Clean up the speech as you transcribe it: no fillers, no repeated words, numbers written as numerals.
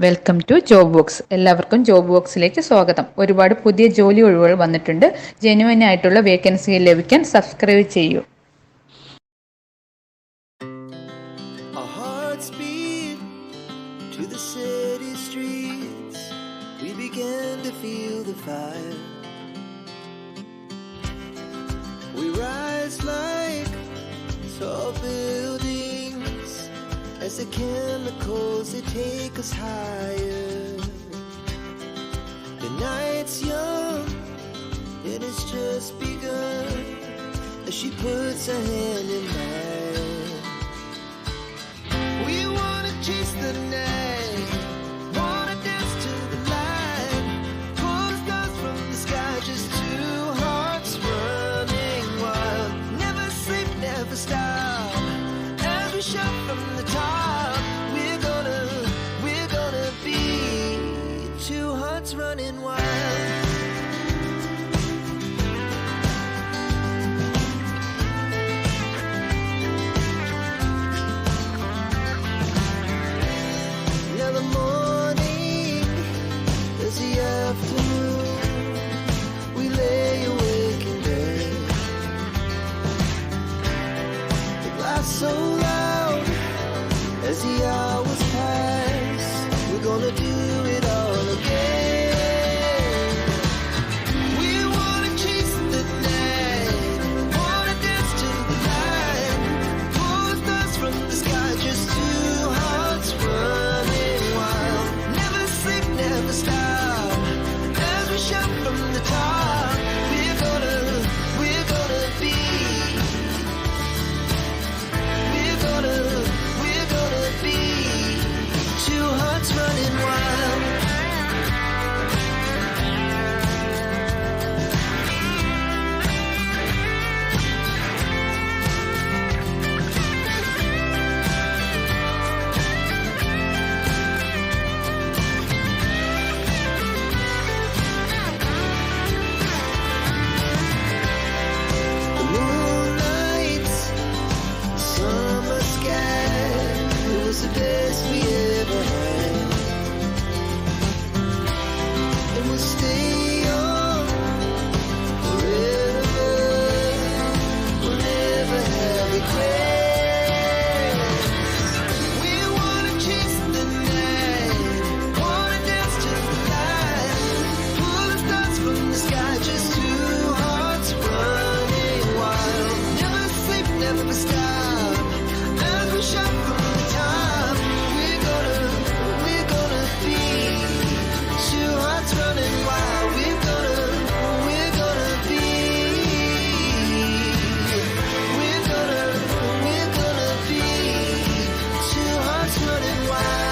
Welcome to Job Box. എല്ലാവർക്കും Job ബോക്സിലേക്ക് സ്വാഗതം. ഒരുപാട് പുതിയ ജോലി ഒഴിവുകൾ വന്നിട്ടുണ്ട്. ജെന്യുവൻ ആയിട്ടുള്ള വേക്കൻസി ലഭിക്കാൻ സബ്സ്ക്രൈബ് ചെയ്യൂ. Our hearts beat to the city streets. We began to feel the fire. We rise like tall buildings as the chemicals they take us higher. The night's young and it's just begun as she puts her hand in mine. We wanna chase the night, wanna dance to the light, pull the stars from the sky, just two hearts running wild. Never sleep, never stop, as we shout from the top. We're gonna be two hearts running wild. Now the morning is the afternoon. We lay awake in bed. The glass so loud as the hours pass. We're gonna do it all again. We wanna chase the night, wanna dance to the light, pull the stars from the sky, just two hearts running wild. Never sleep, never stop, as we shout from the top. We're gonna be, we're gonna be two hearts running wild. The moonlight, summer sky, it was the best we ever had. And we'll stay young forever. We'll never have regrets. We wanna chase the night, wanna dance to the light, pull the stars from the sky, just two hearts running wild. Never sleep, never stop, as we shout from the top. We're gonna be two hearts running wild. We're gonna be, we're gonna be two hearts running wild.